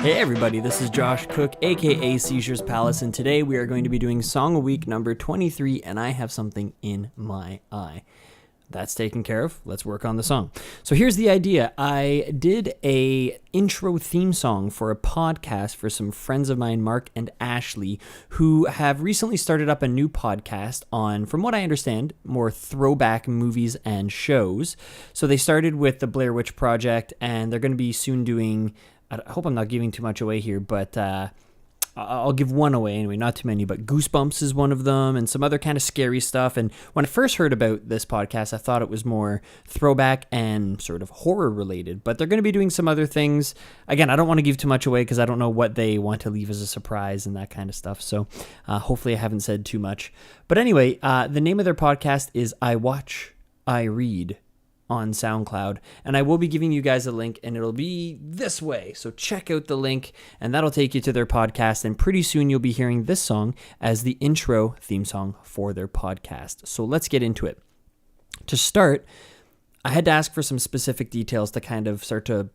Hey everybody, this is Josh Cook, aka Seizures Palace, and today we are going to be doing Song of Week number 23, and I have something in my eye. That's taken care of. Let's work on the song. So here's the idea. I did a intro theme song for a podcast for some friends of mine, Mark and Ashley, who have recently started up a new podcast on, from what I understand, more throwback movies and shows. So they started with the Blair Witch Project, and they're going to be soon doing, I hope I'm not giving too much away here, but I'll give one away anyway, not too many, but Goosebumps is one of them and some other kind of scary stuff. And when I first heard about this podcast, I thought it was more throwback and sort of horror related, but they're going to be doing some other things. Again, I don't want to give too much away because I don't know what they want to leave as a surprise and that kind of stuff. So hopefully I haven't said too much. But anyway, the name of their podcast is I Watch, I Read on SoundCloud, and I will be giving you guys a link, and it'll be this way. So check out the link, and that'll take you to their podcast, and pretty soon you'll be hearing this song as the intro theme song for their podcast. So let's get into it. To start, I had to ask for some specific details to kind of start to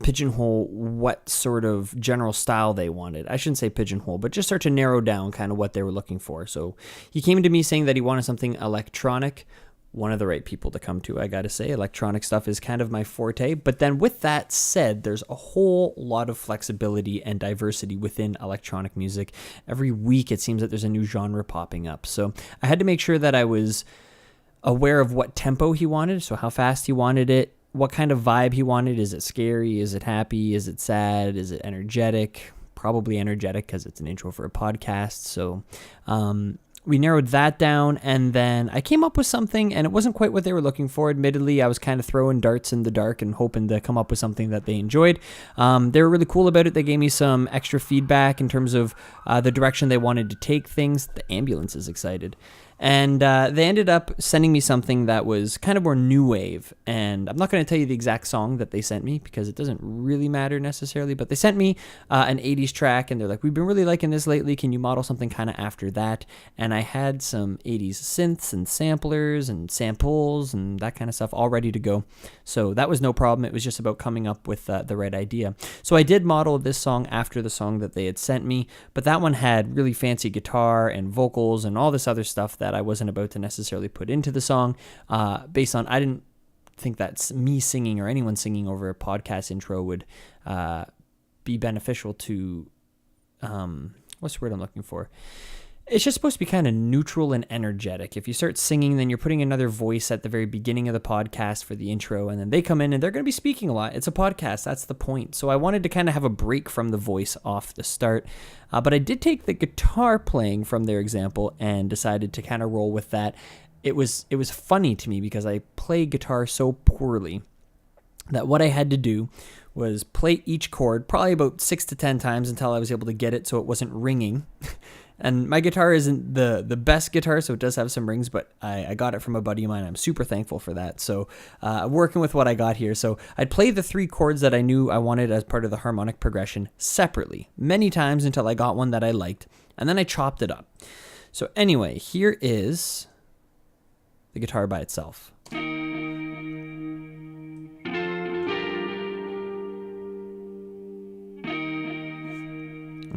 pigeonhole what sort of general style they wanted. I shouldn't say pigeonhole, but just start to narrow down kind of what they were looking for. So he came to me saying that he wanted something electronic. One of the right people to come to, I gotta say. Electronic stuff is kind of my forte. But then with that said, there's a whole lot of flexibility and diversity within electronic music. Every week it seems that there's a new genre popping up. So I had to make sure that I was aware of what tempo he wanted, so how fast he wanted it, what kind of vibe he wanted. Is it scary? Is it happy? Is it sad? Is it energetic? Probably energetic because it's an intro for a podcast. So we narrowed that down, and then I came up with something, and it wasn't quite what they were looking for. Admittedly, I was kind of throwing darts in the dark and hoping to come up with something that they enjoyed. They were really cool about it. They gave me some extra feedback in terms of the direction they wanted to take things. The ambulance is excited. And they ended up sending me something that was kind of more new wave. And I'm not going to tell you the exact song that they sent me because it doesn't really matter necessarily. But they sent me an 80s track, and they're like, we've been really liking this lately. Can you model something kind of after that? And I had some 80s synths and samplers and samples and that kind of stuff all ready to go. So that was no problem. It was just about coming up with the right idea. So I did model this song after the song that they had sent me. But that one had really fancy guitar and vocals and all this other stuff that I wasn't about to necessarily put into the song based on, I didn't think that me singing or anyone singing over a podcast intro would be beneficial to, what's the word I'm looking for? It's just supposed to be kind of neutral and energetic. If you start singing, then you're putting another voice at the very beginning of the podcast for the intro, and then they come in and they're going to be speaking a lot. It's a podcast. That's the point. So I wanted to kind of have a break from the voice off the start. But I did take the guitar playing from their example and decided to kind of roll with that. It was funny to me because I play guitar so poorly that what I had to do was play each chord probably about 6 to 10 times until I was able to get it so it wasn't ringing. And my guitar isn't the best guitar, so it does have some rings, but I got it from a buddy of mine. I'm super thankful for that. So working with what I got here. So I'd play the 3 chords that I knew I wanted as part of the harmonic progression separately, many times until I got one that I liked, and then I chopped it up. So anyway, here is the guitar by itself.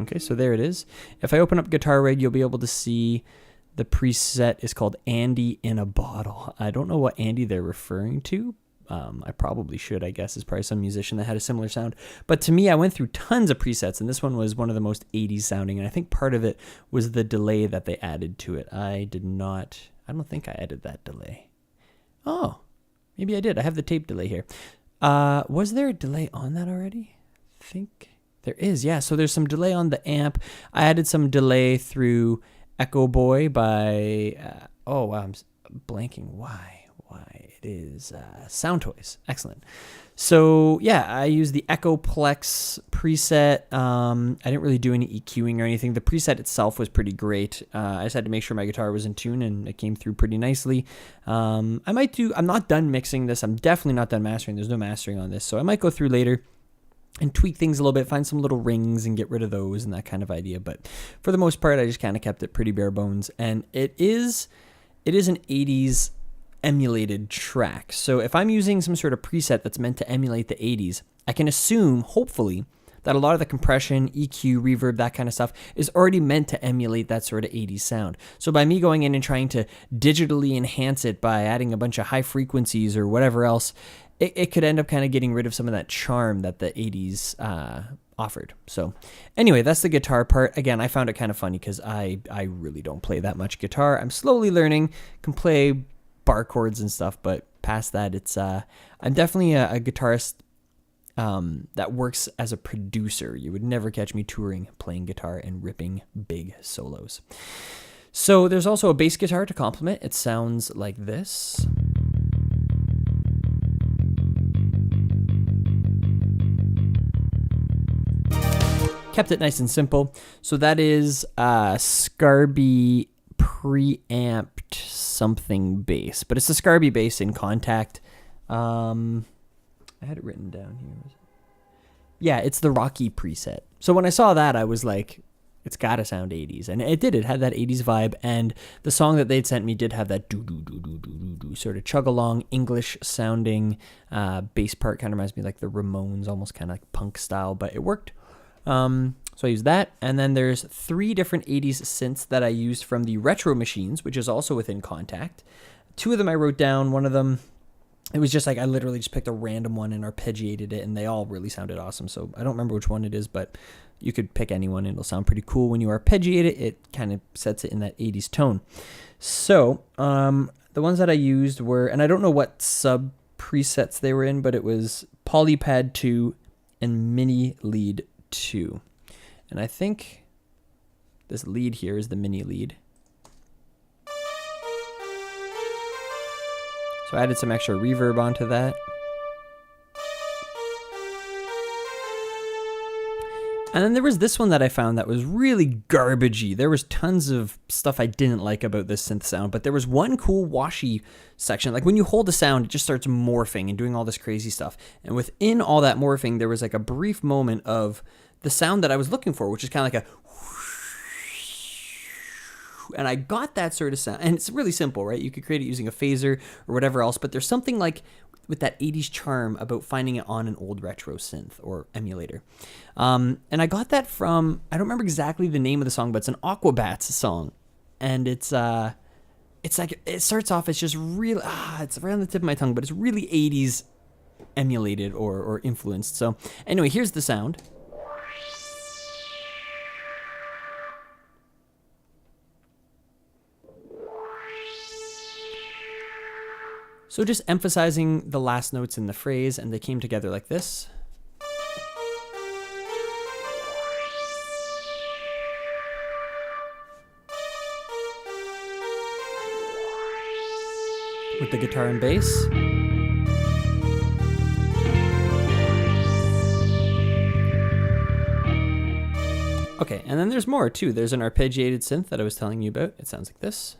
Okay, so there it is. If I open up Guitar Rig, you'll be able to see the preset is called Andy in a Bottle. I don't know what Andy they're referring to. I probably should, I guess. It's probably some musician that had a similar sound. But to me, I went through tons of presets, and this one was one of the most 80s sounding, and I think part of it was the delay that they added to it. I don't think I added that delay. Oh, maybe I did. I have the tape delay here. Was there a delay on that already? I think there is, yeah. So there's some delay on the amp. I added some delay through Echo Boy by, I'm blanking. Why? It is Sound Toys. Excellent. So yeah, I used the Echo Plex preset. I didn't really do any EQing or anything. The preset itself was pretty great. I just had to make sure my guitar was in tune, and it came through pretty nicely. I'm not done mixing this. I'm definitely not done mastering. There's no mastering on this. So I might go through later and tweak things a little bit, find some little rings and get rid of those and that kind of idea. But for the most part, I just kind of kept it pretty bare bones. And it is an 80s emulated track. So if I'm using some sort of preset that's meant to emulate the 80s, I can assume, hopefully, that a lot of the compression, EQ, reverb, that kind of stuff is already meant to emulate that sort of 80s sound. So by me going in and trying to digitally enhance it by adding a bunch of high frequencies or whatever else, it could end up kind of getting rid of some of that charm that the 80s offered. So anyway, that's the guitar part. Again, I found it kind of funny because I really don't play that much guitar. I'm slowly learning, can play bar chords and stuff, but past that, it's I'm definitely a guitarist that works as a producer. You would never catch me touring, playing guitar, and ripping big solos. So there's also a bass guitar to complement. It sounds like this. Kept it nice and simple. So that is Scarby preamped something bass, but it's a Scarby bass in Contact. I had it written down here. Yeah, it's the Rocky preset. So when I saw that, I was like, it's gotta sound 80s, and it did. It had that 80s vibe, and the song that they'd sent me did have that do do do do do do do sort of chug along English sounding bass part. Kind of reminds me like the Ramones, almost kind of like punk style, but it worked. So I used that, and then there's 3 different 80s synths that I used from the Retro Machines, which is also within Contact. 2 of them I wrote down. One of them, it was just like I literally just picked a random one and arpeggiated it, and they all really sounded awesome. So I don't remember which one it is, but you could pick anyone and it'll sound pretty cool. When you arpeggiate it, it kind of sets it in that 80s tone. So the ones that I used were, and I don't know what sub presets they were in, but it was Polypad 2 and Mini Lead 2. And I think this lead here is the mini lead. So I added some extra reverb onto that. And then there was this one that I found that was really garbagey. There was tons of stuff I didn't like about this synth sound, but there was one cool washy section. Like when you hold the sound, it just starts morphing and doing all this crazy stuff. And within all that morphing, there was like a brief moment of the sound that I was looking for, which is kind of like a, and I got that sort of sound. And it's really simple, right? You could create it using a phaser or whatever else, but there's something like with that 80s charm about finding it on an old retro synth or emulator. And I got that from, I don't remember exactly the name of the song, but it's an Aquabats song. And it's like, it starts off, it's just real, it's right on the tip of my tongue, but it's really 80s emulated or influenced. So anyway, here's the sound. So just emphasizing the last notes in the phrase, and they came together like this. With the guitar and bass. Okay, and then there's more too. There's an arpeggiated synth that I was telling you about. It sounds like this.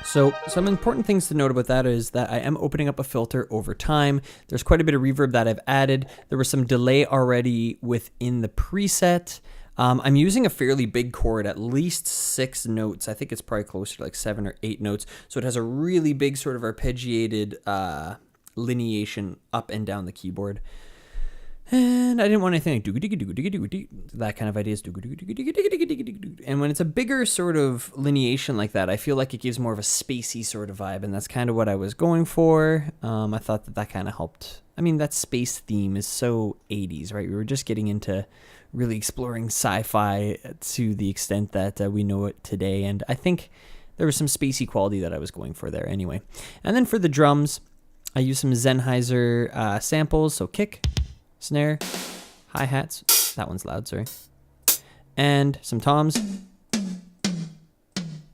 So some important things to note about that is that I am opening up a filter over time. There's quite a bit of reverb that I've added. There was some delay already within the preset. I'm using a fairly big chord, at least 6 notes. I think it's probably closer to like 7 or 8 notes. So it has a really big sort of arpeggiated lineation up and down the keyboard. And I didn't want anything like that kind of ideas. And when it's a bigger sort of lineation like that, I feel like it gives more of a spacey sort of vibe, and that's kind of what I was going for. I thought that kind of helped. I mean, that space theme is so 80s, right? We were just getting into really exploring sci-fi to the extent that we know it today, and I think there was some spacey quality that I was going for there anyway. And then for the drums, I used some Sennheiser samples, so kick, snare, hi-hats, that one's loud, sorry, and some toms.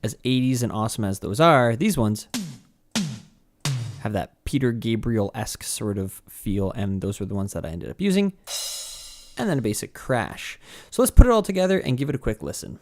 As 80s and awesome as those are, these ones have that Peter Gabriel-esque sort of feel, and those were the ones that I ended up using. And then a basic crash. So let's put it all together and give it a quick listen.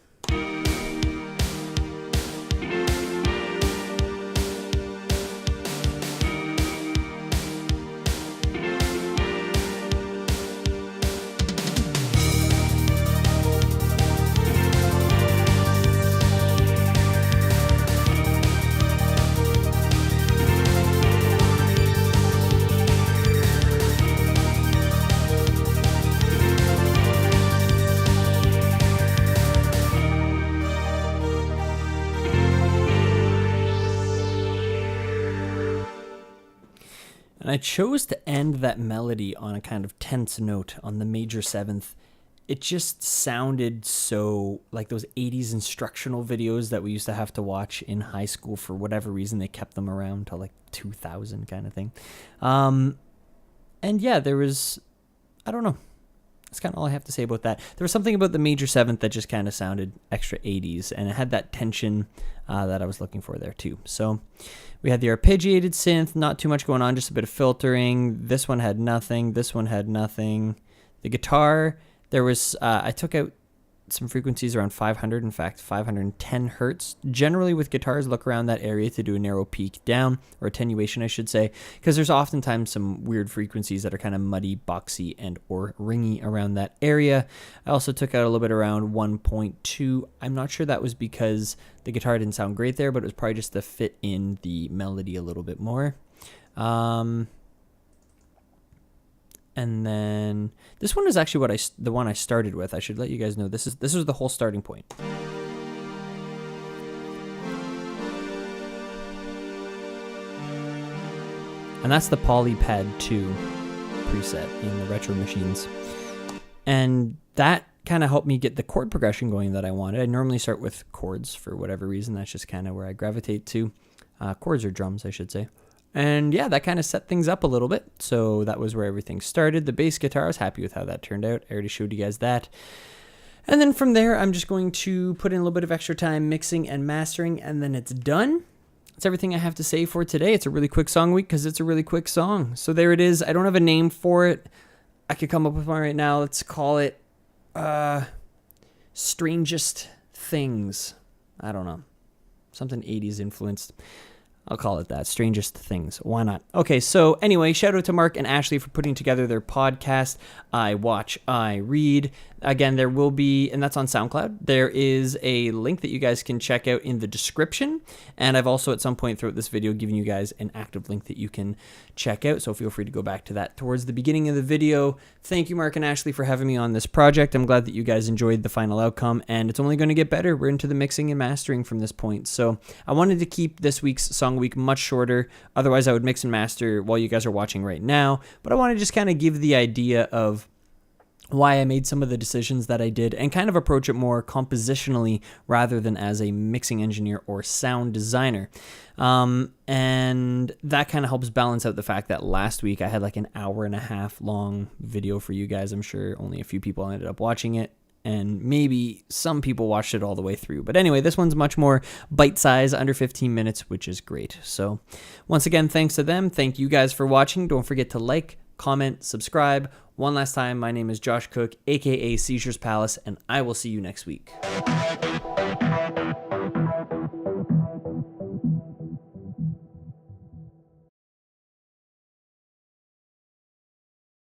And I chose to end that melody on a kind of tense note on the major seventh. It just sounded so like those 80s instructional videos that we used to have to watch in high school. For whatever reason, they kept them around till like 2000 kind of thing. And yeah, there was, I don't know. That's kind of all I have to say about that. There was something about the major seventh that just kind of sounded extra 80s, and it had that tension that I was looking for there too. So we had the arpeggiated synth, not too much going on, just a bit of filtering. This one had nothing. This one had nothing. The guitar, there was, I took out some frequencies around 500, in fact, 510 hertz. Generally with guitars, look around that area to do a narrow peak down, or attenuation, I should say, because there's oftentimes some weird frequencies that are kind of muddy, boxy, and or ringy around that area. I also took out a little bit around 1.2. I'm not sure that was because the guitar didn't sound great there, but it was probably just to fit in the melody a little bit more. And then this one is actually the one I started with. I should let you guys know this is the whole starting point. And that's the Polypad 2 preset in the Retro Machines. And that kind of helped me get the chord progression going that I wanted. I normally start with chords for whatever reason. That's just kind of where I gravitate to. Chords or drums, I should say. And yeah, that kind of set things up a little bit. So that was where everything started. The bass guitar, I was happy with how that turned out. I already showed you guys that. And then from there, I'm just going to put in a little bit of extra time mixing and mastering, and then it's done. That's everything I have to say for today. It's a really quick song week because it's a really quick song. So there it is. I don't have a name for it. I could come up with one right now. Let's call it Strangest Things. I don't know. Something 80s influenced. I'll call it that. Strangest Things. Why not? Okay, so anyway, shout out to Mark and Ashley for putting together their podcast, I Watch, I Read. Again, there will be, and that's on SoundCloud, there is a link that you guys can check out in the description. And I've also at some point throughout this video given you guys an active link that you can check out. So feel free to go back to that towards the beginning of the video. Thank you, Mark and Ashley, for having me on this project. I'm glad that you guys enjoyed the final outcome, and it's only going to get better. We're into the mixing and mastering from this point. So I wanted to keep this week's Song Week much shorter. Otherwise, I would mix and master while you guys are watching right now. But I want to just kind of give the idea of why I made some of the decisions that I did and kind of approach it more compositionally rather than as a mixing engineer or sound designer. And that kind of helps balance out the fact that last week I had like an hour and a half long video for you guys. I'm sure only a few people ended up watching it, and maybe some people watched it all the way through. But anyway, this one's much more bite-sized, under 15 minutes, which is great. So once again, thanks to them. Thank you guys for watching. Don't forget to like, comment, subscribe. One last time, my name is Josh Cook, aka Seizures Palace, and I will see you next week.